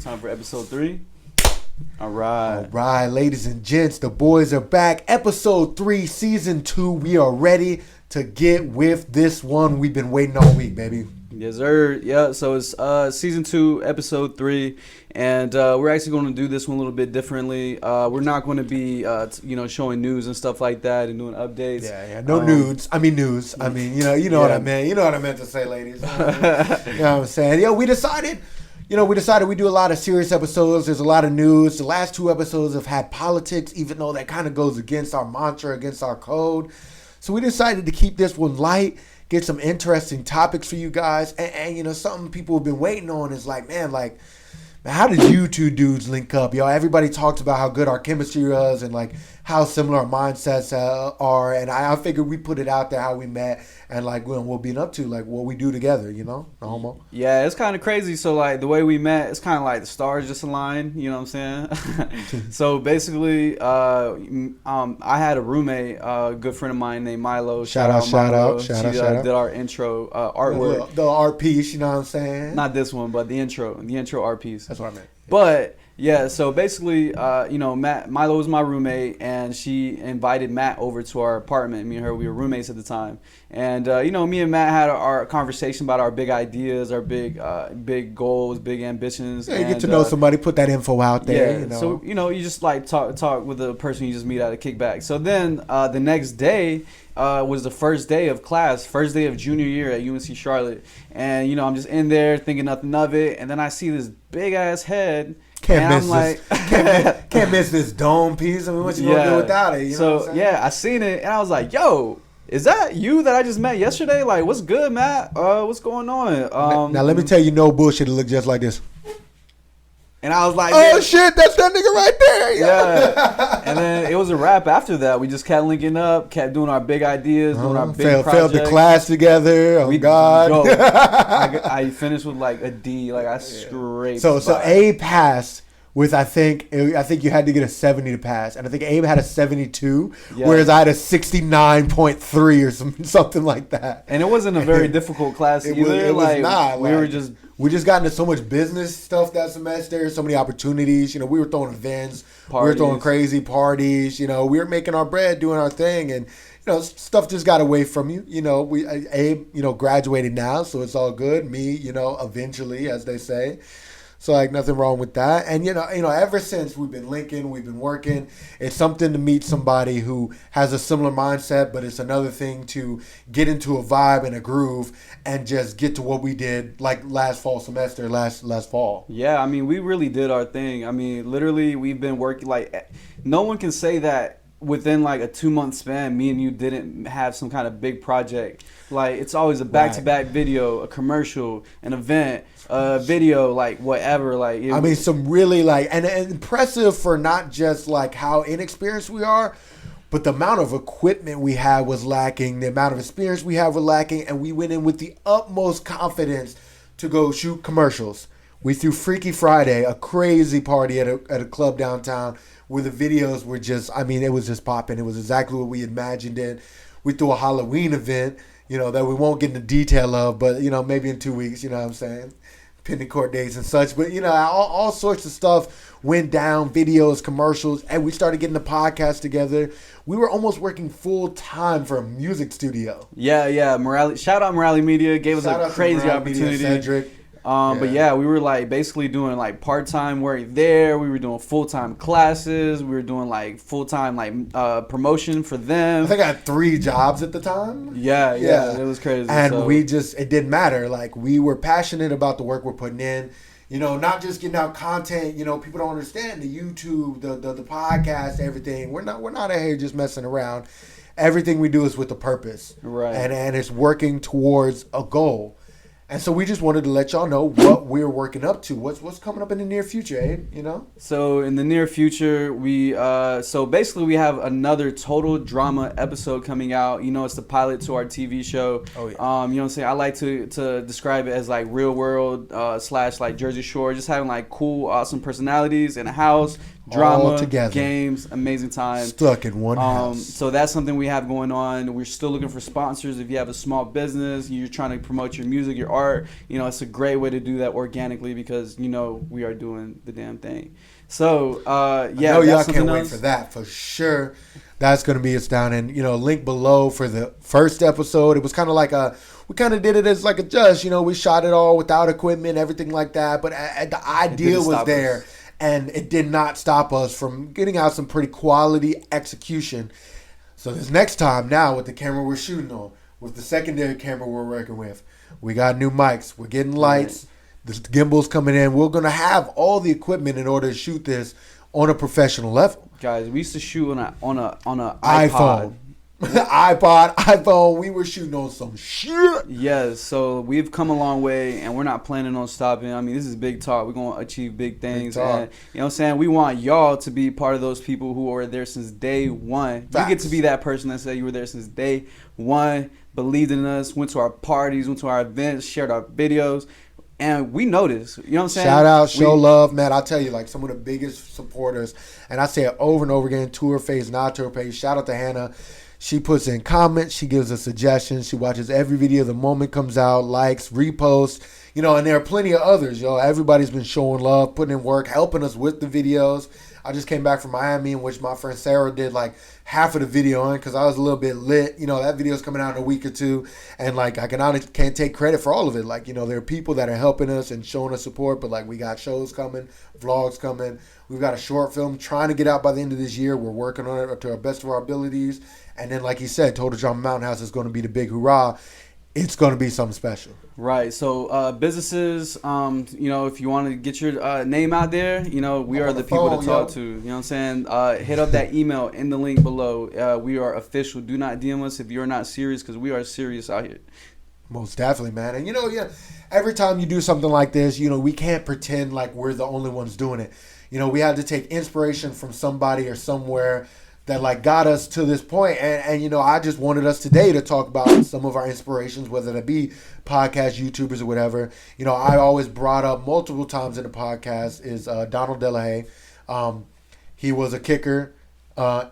Time for episode 3. All right. All right, ladies and gents, the boys are back. Episode 3, season 2. We are ready to get with this one. We've been waiting all week, baby. Yes, sir. Yeah, so it's season 2, episode 3, and we're actually going to do this one a little bit differently. We're not going to be, showing news and stuff like that and doing updates. Yeah. No nudes. I mean news. I mean, you know what I meant. You know what I meant to say, ladies. You know what I'm saying? We decided we do a lot of serious episodes. There's a lot of news. The last 2 episodes have had politics, even though that kind of goes against our mantra, against our code. So we decided to keep this one light, get some interesting topics for you guys. And something people have been waiting on is man, how did you two dudes link up? Everybody talks about how good our chemistry was and how similar our mindsets are. And I figured we put it out there how we met and what we'll be up to, what we do together, no homo. Yeah, it's kind of crazy. So the way we met, it's kind of like the stars just aligned. You know what I'm saying? So basically, I had a roommate, a good friend of mine named Miilo. Shout out. She did our intro artwork. The art piece, you know what I'm saying? Not this one, but the intro art piece. That's what I meant. But yeah, so basically, Miilo was my roommate, and she invited Matt over to our apartment. Me and her, we were roommates at the time, and me and Matt had our conversation about our big ideas, our big goals, big ambitions. Yeah, you get to know somebody, put that info out there. Yeah, so you just talk with the person you just meet at a kickback. So then the next day was the first day of class, first day of junior year at UNC Charlotte, and I'm just in there thinking nothing of it, and then I see this big ass head. Can't miss this dome piece. I mean, what you gonna do without it? I seen it and I was like, "Yo, is that you that I just met yesterday? What's good, Matt? What's going on?" Now let me tell you, no bullshit. It looked just like this. And I was like, "Oh shit, that's that nigga right there." Yeah. And then it was a wrap after that. We just kept linking up, kept doing our big ideas, doing our big projects. Failed the class together. Oh God. I finished with a D. I scraped. So Abe passed with I think you had to get a 70 to pass, and I think Abe had a 72, whereas I had a 69.3 or something like that. And it wasn't a very difficult class either. It was not. We just got into so much business stuff that semester, so many opportunities. We were throwing events, parties. We were throwing crazy parties. We were making our bread, doing our thing, and stuff just got away from you. Abe, graduated now, so it's all good. Me, eventually, as they say. So nothing wrong with that. And ever since we've been linking, we've been working. It's something to meet somebody who has a similar mindset, but it's another thing to get into a vibe and a groove and just get to what we did last fall semester, last fall. Yeah, we really did our thing. Literally we've been working no one can say that within a 2-month span, me and you didn't have some kind of big project. It's always a back-to-back video, a commercial, an event, a video, whatever. Some really and impressive for not just how inexperienced we are, but the amount of equipment we had was lacking, the amount of experience we have was lacking, and we went in with the utmost confidence to go shoot commercials. We threw Freaky Friday, a crazy party at a club downtown, where the videos were just, it was just popping. It was exactly what we imagined it. We threw a Halloween event, that we won't get into detail of, but, maybe in 2 weeks, you know what I'm saying? Pending court dates and such. But, all sorts of stuff went down, videos, commercials, and we started getting the podcast together. We were almost working full time for a music studio. Yeah. Shout out Morale Media. Gave us a crazy opportunity. Cedric. But we were basically doing part-time work there. We were doing full-time classes. We were doing full-time promotion for them. I think I had 3 jobs at the time. Yeah, it was crazy. And it didn't matter. We were passionate about the work we're putting in. Not just getting out content. People don't understand the YouTube, the podcast, everything. We're not out here just messing around. Everything we do is with a purpose. Right. And it's working towards a goal. And so we just wanted to let y'all know what we're working up to. What's coming up in the near future, Abe? So in the near future, we basically we have another total drama episode coming out. It's the pilot to our TV show. Oh yeah. You know what I'm saying? I like to describe it as real world / Jersey Shore, just having cool, awesome personalities in a house. Drama, games, amazing time. Stuck in one house. So that's something we have going on. We're still looking for sponsors. If you have a small business, you're trying to promote your music, your art, art, it's a great way to do that organically because we are doing the damn thing. So yeah, I know y'all can't wait for that for sure. That's going to be down in, link below for the first episode. It was kind of like we kind of did it as like a just, we shot it all without equipment, everything like that. But the idea was there, and it did not stop us from getting out some pretty quality execution. So this next time now with the camera we're shooting on, with the secondary camera we're working with, we got new mics, we're getting lights, the gimbal's coming in. We're going to have all the equipment in order to shoot this on a professional level. Guys, we used to shoot on a iPhone. iPhone. We were shooting on some shit. Yes, so we've come a long way, and we're not planning on stopping. I mean, this is big talk. We're going to achieve big things. And, you know what I'm saying? We want y'all to be part of those people who are there since day one. Facts. You get to be that person that said you were there since day one, believed in us, went to our parties, went to our events, shared our videos. And we notice, you know what I'm saying? Shout out, show love, man. I'll tell you, like, some of the biggest supporters, and I say it over and over again, to her face, not to her face. Shout out to Hannah. She puts in comments. She gives us suggestions. She watches every video the moment comes out, likes, reposts, and there are plenty of others, Everybody's been showing love, putting in work, helping us with the videos. I just came back from Miami, in which my friend Sarah did like half of the video on because I was a little bit lit. That video's coming out in a week or two, and like I can't take credit for all of it. Like, there are people that are helping us and showing us support, but like we got shows coming, vlogs coming. We've got a short film trying to get out by the end of this year. We're working on it to our best of our abilities. And then, like he said, Total Drama Mountain House is going to be the big hurrah. It's going to be something special. Right. So businesses, if you want to get your name out there, we are the people to talk to. You know what I'm saying? Hit up that email in the link below. We are official. Do not DM us if you're not serious, because we are serious out here. Most definitely, man. And, every time you do something like this, we can't pretend like we're the only ones doing it. We have to take inspiration from somebody or somewhere that like got us to this point. And I just wanted us today to talk about some of our inspirations, whether that be podcast YouTubers or whatever. I always brought up multiple times in the podcast is Donald Delahaye. He was a kicker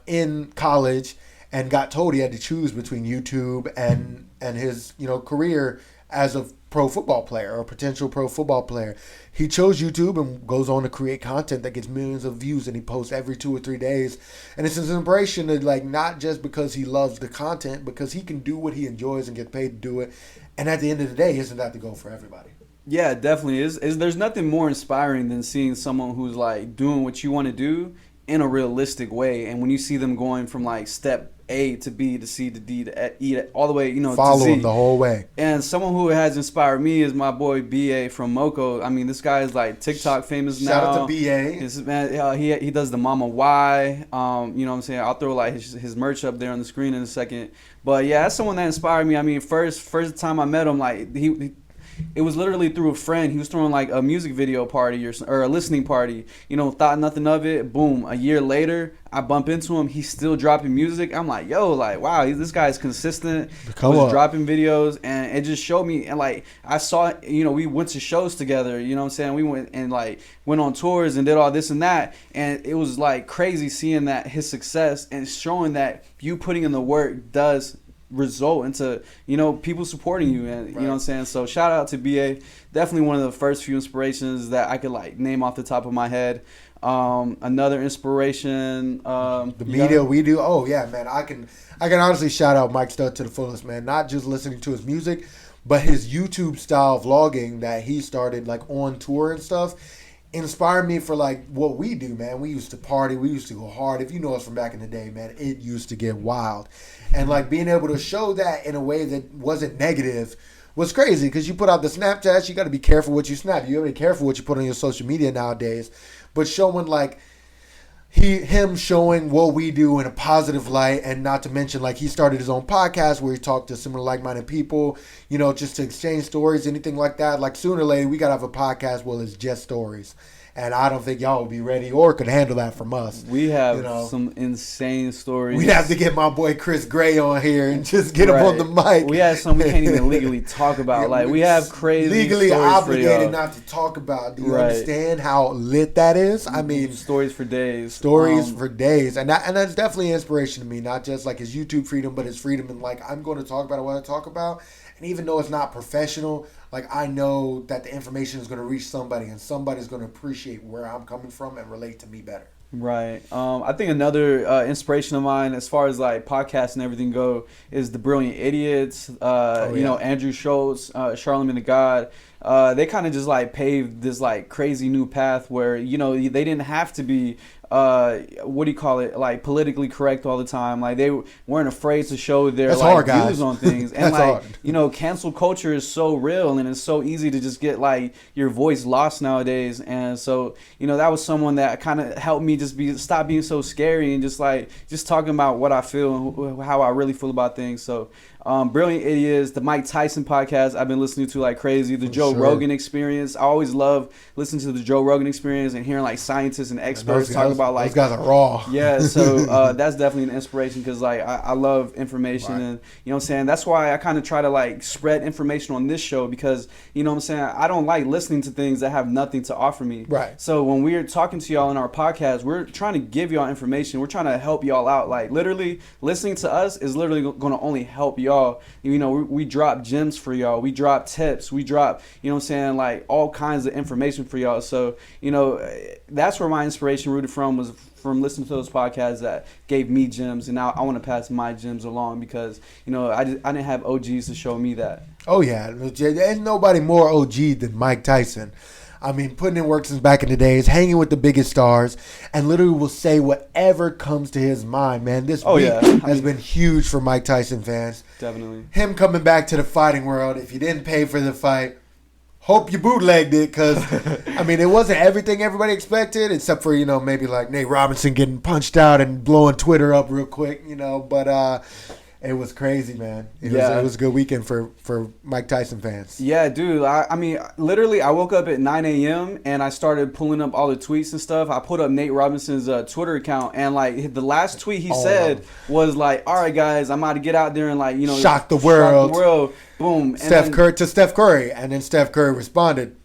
in college and got told he had to choose between YouTube and his career as a pro football player or potential pro football player. He chose YouTube and goes on to create content that gets millions of views, and he posts every 2 or 3 days. And it's his inspiration to, like, not just because he loves the content, because he can do what he enjoys and get paid to do it. And at the end of the day, isn't that the goal for everybody? Yeah, it definitely is. There's nothing more inspiring than seeing someone who's like doing what you want to do in a realistic way. And when you see them going from like step A to B to C to D to E all the way, follow to Z. him the whole way. And someone who has inspired me is my boy BA from Moco. I mean, this guy is like TikTok famous now. Shout out to BA. He does the Mama Y. You know what I'm saying? I'll throw like his merch up there on the screen in a second. But yeah, that's someone that inspired me. I mean, first time I met him, like it was literally through a friend. He was throwing like a music video party or a listening party. Thought nothing of it. Boom. A year later, I bump into him. He's still dropping music. I'm like, yo, like, wow, this guy's consistent. Dropping videos, and it just showed me. And like, I saw, we went to shows together. You know what I'm saying? We went on tours and did all this and that. And it was like crazy seeing that his success and showing that you putting in the work does result into people supporting you, and you know what I'm saying. So shout out to BA, definitely one of the first few inspirations that I could like name off the top of my head. Another inspiration, the media we do. Oh yeah, man, I can honestly shout out Mike Stud to the fullest, man. Not just listening to his music, but his YouTube style vlogging that he started like on tour and stuff inspired me for like what we do, man. We used to party, we used to go hard. If you know us from back in the day, man, it used to get wild. And like being able to show that in a way that wasn't negative was crazy, because you put out the Snapchats, you got to be careful what you snap. You got to be careful what you put on your social media nowadays. But showing like him showing what we do in a positive light, and not to mention like he started his own podcast where he talked to similar like-minded people, just to exchange stories, anything like that. Like sooner or later we gotta have a podcast where it's just stories, and I don't think y'all would be ready or could handle that from us. We have some insane stories. We'd have to get my boy Chris Gray on here and just get him on the mic. We have some we can't even legally talk about. Like we have crazy legally obligated not to talk about. Do you understand how lit that is? I mean, stories for days. Stories for days, and that's definitely an inspiration to me. Not just like his YouTube freedom, but his freedom and like I'm going to talk about what I talk about. And even though it's not professional, like I know that the information is going to reach somebody, and somebody's going to appreciate where I'm coming from and relate to me better. Right. I think another inspiration of mine, as far as like podcasts and everything go, is the Brilliant Idiots. You know, Andrew Schultz, Charlamagne the God. They kind of just like paved this like crazy new path where, you know, they didn't have to be what do you call it, like politically correct all the time. Like they weren't afraid to show their like views on things. And like hard. You know, cancel culture is so real, and it's so easy to just get like your voice lost nowadays. And so, you know, that was someone that kind of helped me just stop being so scary and just talking about what I feel and how I really feel about things. So Brilliant Idiots, the Mike Tyson podcast I've been listening to like crazy, the Joe Rogan Experience. I always love listening to the Joe Rogan Experience and hearing like scientists and experts talk about like, those guys are raw. Yeah, so that's definitely an inspiration, because like I love information, and you know what I'm saying, that's why I kind of try to like spread information on this show, because you know what I'm saying, I don't like listening to things that have nothing to offer me. Right. So when we're talking to y'all in our podcast, we're trying to give y'all information. We're trying to help y'all out. Like literally listening to us is literally going to only help y'all. You know, we drop gems for y'all. We drop tips. We drop, you know what I'm saying, like all kinds of information for y'all. So, you know, that's where my inspiration rooted from, was from listening to those podcasts that gave me gems, and now I want to pass my gems along, because you know I didn't have OGs to show me that. Oh yeah, there's nobody more OG than Mike Tyson. I mean, putting in work since back in the days, hanging with the biggest stars, and literally will say whatever comes to his mind, man. This week has been huge for Mike Tyson fans. Definitely. Him coming back to the fighting world. If you didn't pay for the fight, hope you bootlegged it, because, I mean, it wasn't everything everybody expected, except for, you know, maybe like Nate Robinson getting punched out and blowing Twitter up real quick, you know, but it was crazy, man. It was a good weekend for Mike Tyson fans. Yeah, dude. I mean, literally, I woke up at 9 a.m. and I started pulling up all the tweets and stuff. I put up Nate Robinson's Twitter account, and like the last tweet he said was like, "All right, guys, I'm about to get out there and like, you know, shock the world." Boom. Steph Curry, and then Steph Curry responded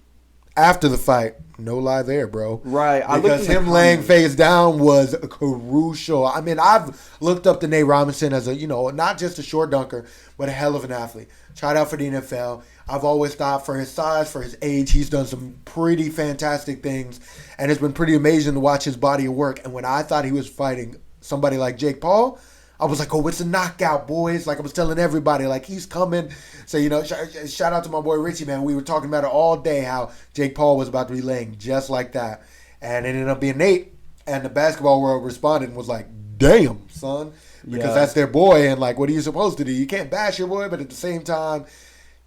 after the fight. No lie there, bro. Right. Because him laying face down was crucial. I mean, I've looked up to Nate Robinson as a, you know, not just a short dunker, but a hell of an athlete. Tried out for the NFL. I've always thought, for his size, for his age, he's done some pretty fantastic things. And it's been pretty amazing to watch his body of work. And when I thought he was fighting somebody like Jake Paul, I was like, oh, it's a knockout, boys. Like I was telling everybody, like, he's coming. So, you know, shout out to my boy Richie, man. We were talking about it all day, how Jake Paul was about to be laying just like that. And it ended up being Nate. And the basketball world responded and was like, damn, son. Because that's their boy. And, like, what are you supposed to do? You can't bash your boy, but at the same time,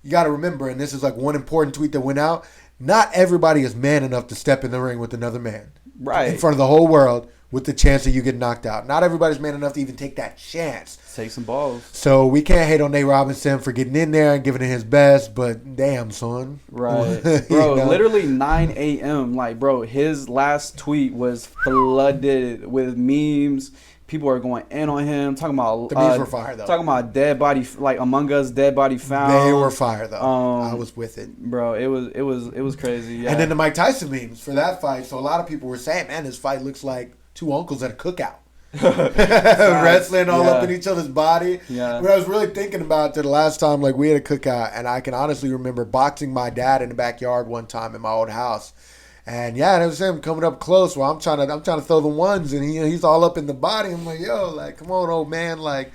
you got to remember, and this is, like, one important tweet that went out, not everybody is man enough to step in the ring with another man. Right. In front of the whole world, with the chance that you get knocked out. Not everybody's man enough to even take that chance. Take some balls. So we can't hate on Nate Robinson for getting in there and giving it his best, but damn, son. Right. Bro, literally 9 a.m. Like, bro, his last tweet was flooded with memes. People are going in on him, talking about... The memes were fire, though. Talking about dead body, like Among Us, dead body found. They were fire, though. I was with it. Bro, it was crazy, yeah. And then the Mike Tyson memes for that fight. So a lot of people were saying, man, this fight looks like two uncles at a cookout. Wrestling all up in each other's body. Yeah. But I was really thinking about the last time, like, we had a cookout, and I can honestly remember boxing my dad in the backyard one time in my old house. And yeah, it was him coming up close. Well, I'm trying to throw the ones, and he's all up in the body. I'm like, yo, like, come on, old man, like.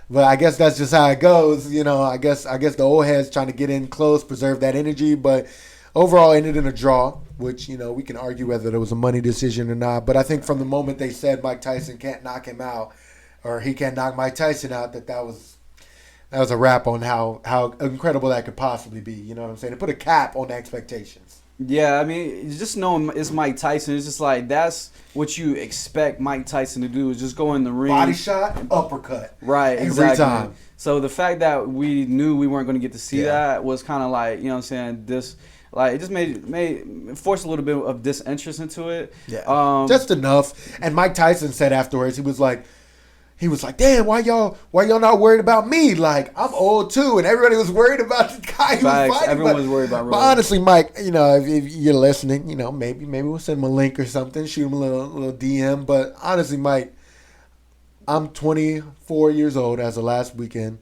But I guess that's just how it goes, you know. I guess the old head's trying to get in close, preserve that energy. But overall, ended in a draw, which, you know, we can argue whether it was a money decision or not. But I think from the moment they said Mike Tyson can't knock him out, or he can't knock Mike Tyson out, that was a wrap on how incredible that could possibly be. You know what I'm saying? To put a cap on the expectations. Yeah, I mean, just knowing it's Mike Tyson, it's just like that's what you expect Mike Tyson to do, is just go in the ring. Body shot, uppercut. Right, every exactly. time. So the fact that we knew we weren't going to get to see that was kind of like, you know what I'm saying, this... Like, it just made forced a little bit of disinterest into it. Yeah, just enough. And Mike Tyson said afterwards, he was like, damn, why y'all not worried about me? Like, I'm old too, and everybody was worried about the guy who was fighting. Everyone was worried about. But honestly, Mike, you know, if you're listening, you know, maybe we'll send him a link or something, shoot him a little DM. But honestly, Mike, I'm 24 years old as of last weekend,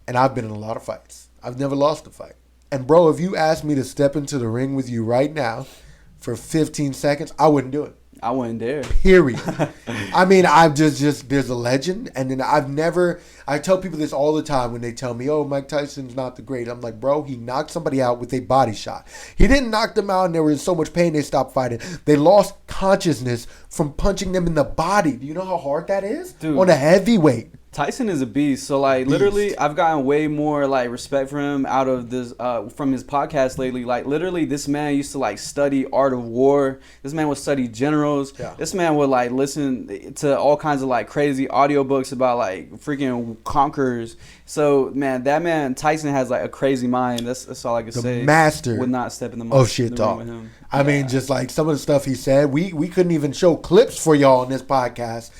and I've been in a lot of fights. I've never lost a fight. And bro, if you asked me to step into the ring with you right now for 15 seconds, I wouldn't do it. I wouldn't dare. Period. I mean, I've just there's a legend, and then I tell people this all the time when they tell me, oh, Mike Tyson's not the great. I'm like, bro, he knocked somebody out with a body shot. He didn't knock them out and they were in so much pain they stopped fighting. They lost consciousness from punching them in the body. Do you know how hard that is? Dude. On a heavyweight. Tyson is a beast. So like literally I've gotten way more like respect for him out of this from his podcast lately. Like literally this man used to like study art of war. This man would study generals. Yeah. This man would like listen to all kinds of like crazy audiobooks about like freaking conquerors. So man, that man Tyson has like a crazy mind. That's all I could say. The master would not step in the shit the talk. ring with him. I mean, just like some of the stuff he said, we couldn't even show clips for y'all on this podcast.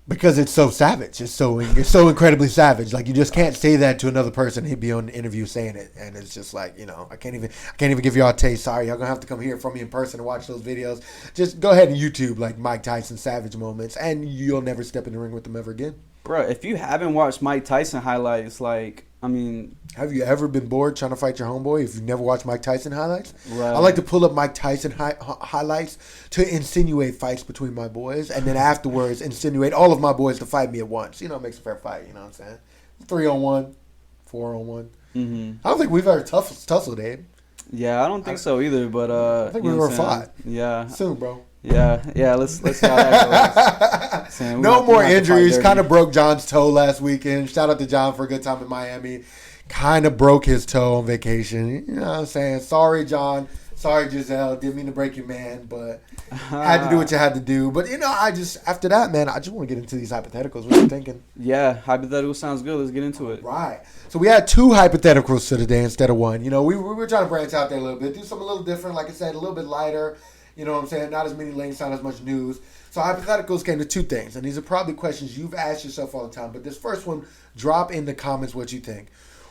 Because it's so savage. It's so incredibly savage. Like you just can't say that to another person. He'd be on the interview saying it. And it's just like, I can't even give y'all a taste. Sorry, y'all gonna have to come here from me in person and watch those videos. Just go ahead and YouTube like Mike Tyson savage moments and you'll never step in the ring with him ever again. Bro, if you haven't watched Mike Tyson highlights, like, I mean... Have you ever been bored trying to fight your homeboy if you've never watched Mike Tyson highlights? Right. I like to pull up Mike Tyson highlights to insinuate fights between my boys and then afterwards insinuate all of my boys to fight me at once. It makes a fair fight, you know what I'm saying? 3-on-1, 4-on-1. Mm-hmm. I don't think we've ever tussled, Abe. Yeah, I don't think so either, but... I think we've ever fought. Yeah. Soon, bro. Yeah, let's see how that goes. No more injuries. Kind of broke John's toe last weekend. Shout out to John for a good time in Miami. Kind of broke his toe on vacation. You know what I'm saying? Sorry, John. Sorry, Giselle. Didn't mean to break your man, but had to do what you had to do. But, after that, man, I just want to get into these hypotheticals. What you thinking? Yeah, hypothetical sounds good. Let's get into it. Right. So we had 2 hypotheticals for today instead of 1. We were trying to branch out there a little bit. Do something a little different. Like I said, a little bit lighter. You know what I'm saying? Not as many links, not as much news. So hypotheticals came to 2 things. And these are probably questions you've asked yourself all the time. But this first one, drop in the comments what you think.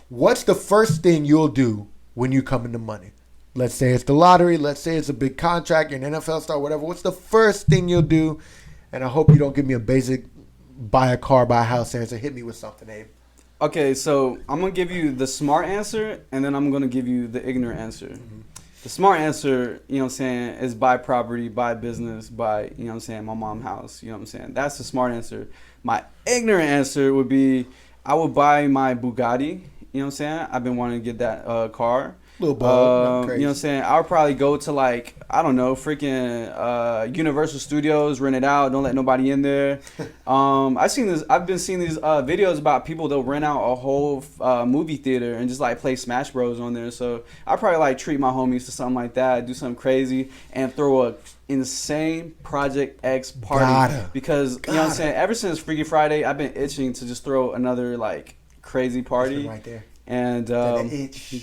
What's the first thing you'll do when you come into money? Let's say it's the lottery. Let's say it's a big contract. You're an NFL star, whatever. What's the first thing you'll do? And I hope you don't give me a basic buy a car, buy a house answer. Hit me with something, Abe. Okay, so I'm going to give you the smart answer, and then I'm going to give you the ignorant answer. Mm-hmm. The smart answer, is buy property, buy business, buy, my mom's house, That's the smart answer. My ignorant answer would be I would buy my Bugatti, I've been wanting to get that car. Little bug, crazy. I would probably go to freaking Universal Studios, rent it out, don't let nobody in there. I've been seeing these videos about people that rent out a whole movie theater and just play Smash Bros on there. So I probably treat my homies to something like that, do something crazy, and throw a insane Project X party. Because ever since Freaky Friday, I've been itching to just throw another crazy party. Right there. And the itch, he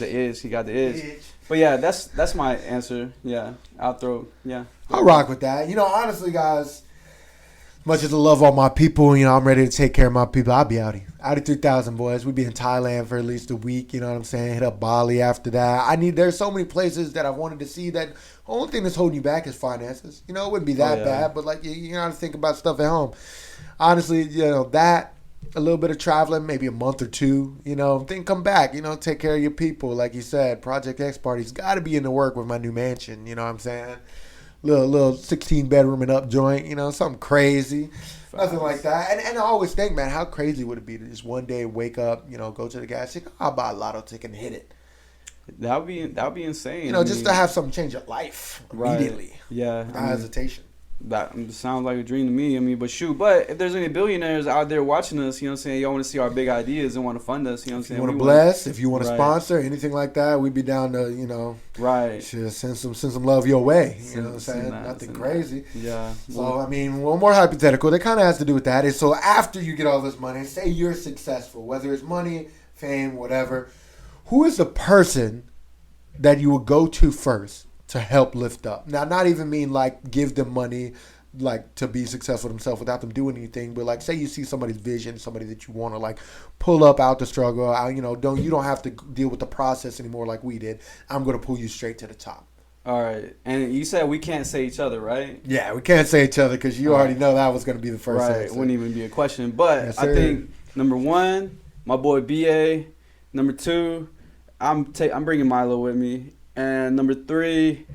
got the itch. But yeah, that's my answer. Yeah, I'll rock with that. Honestly, guys, as much as I love all my people, I'm ready to take care of my people. I'll be Audi 3000, boys. We'll be in Thailand for at least a week. You know what I'm saying? Hit up Bali after that. There's so many places that I wanted to see that the only thing that's holding you back is finances. It wouldn't be that bad, but you got to think about stuff at home. Honestly, that. A little bit of traveling, maybe a month or 2, then come back, take care of your people. Like you said, Project X party's got to be in the work with my new mansion, you know what I'm saying? Little 16 bedroom and up joint, something crazy. Nothing like that. And I always think, man, how crazy would it be to just one day wake up, go to the gas station, I'll buy a lotto ticket and hit it. That would be insane. Just to have something change your life immediately. Right. Yeah. Without hesitation. That sounds like a dream to me. But if there's any billionaires out there watching us, y'all want to see our big ideas and want to fund us, If you want to bless, if you want to sponsor, anything like that, we'd be down to, right. Send some love your way. You know what I'm saying? Nothing crazy. Yeah. So, one more hypothetical that kind of has to do with that is, so after you get all this money, say you're successful, whether it's money, fame, whatever, who is the person that you would go to first to help lift up? Now, not even mean give them money to be successful themselves without them doing anything, but say you see somebody's vision, somebody that you want to pull up out the struggle, you don't have to deal with the process anymore like we did. I'm going to pull you straight to the top. All right. And you said we can't say each other, right? Yeah, we can't say each other because you already know that was going to be the first answer. Right. Wouldn't even be a question. But yes, I think number 1, my boy BA. Number 2, I'm bringing Miilo with me. And number 3,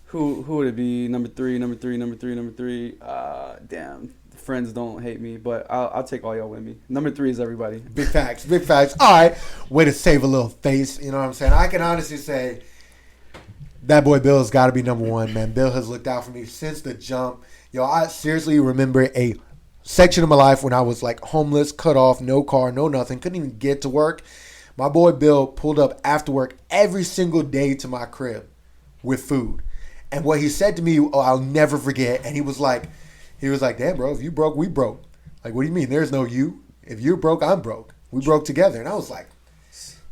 who would it be? Number three. Damn, friends don't hate me, but I'll take all y'all with me. Number 3 is everybody. Big facts, big facts. All right, way to save a little face. You know what I'm saying? I can honestly say that boy Bill has got to be number 1, man. Bill has looked out for me since the jump. Yo, I seriously remember a section of my life when I was like homeless, cut off, no car, no nothing, couldn't even get to work. My boy Bill pulled up after work every single day to my crib with food. And what he said to me, I'll never forget. And he was like, damn, bro, if you broke, we broke. Like, what do you mean? There's no you. If you're broke, I'm broke. We broke together. And I was like,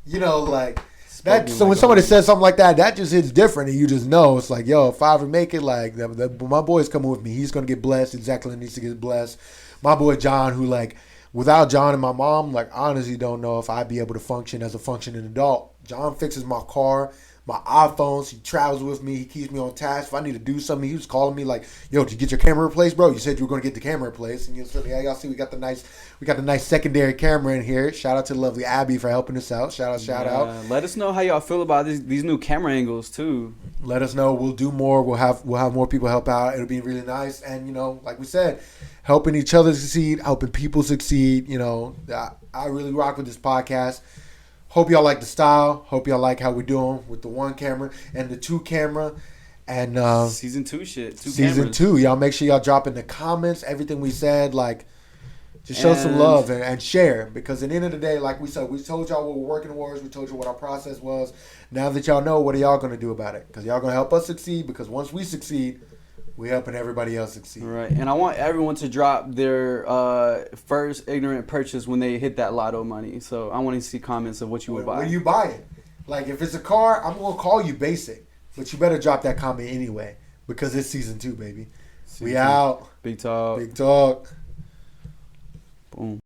you know, like that. So when somebody says something like that, that just hits different. And you just know it's like, yo, if I ever make it, like my boy's coming with me. He's going to get blessed. Exactly needs to get blessed. My boy John, who like, without John and my mom, like, honestly don't know if I'd be able to function as a functioning adult. John fixes my car, my iPhones. He travels with me. He keeps me on task. If I need to do something, he was calling me like, "Yo, did you get your camera replaced, bro? You said you were going to get the camera replaced." And yeah, y'all see, we got the nice secondary camera in here. Shout out to the lovely Abby for helping us out. Shout out. Let us know how y'all feel about these new camera angles too. Let us know. We'll do more. We'll have more people help out. It'll be really nice. And you know, like we said, helping each other succeed, helping people succeed. You know, I really rock with this podcast. Hope y'all like the style. Hope y'all like how we're doing with the 1 camera and the 2 camera. And season 2 shit. Season 2. Y'all make sure y'all drop in the comments everything we said. Like, just show some love and share. Because at the end of the day, like we said, we told y'all what we're working towards. We told you what our process was. Now that y'all know, what are y'all going to do about it? Because y'all going to help us succeed. Because once we succeed, we're helping everybody else succeed. Right. And I want everyone to drop their first ignorant purchase when they hit that lotto money. So I want to see comments of what you would buy. What are you buying? Like, if it's a car, I'm going to call you basic. But you better drop that comment anyway. Because it's season 2, baby. We out. Big talk. Big talk. Boom.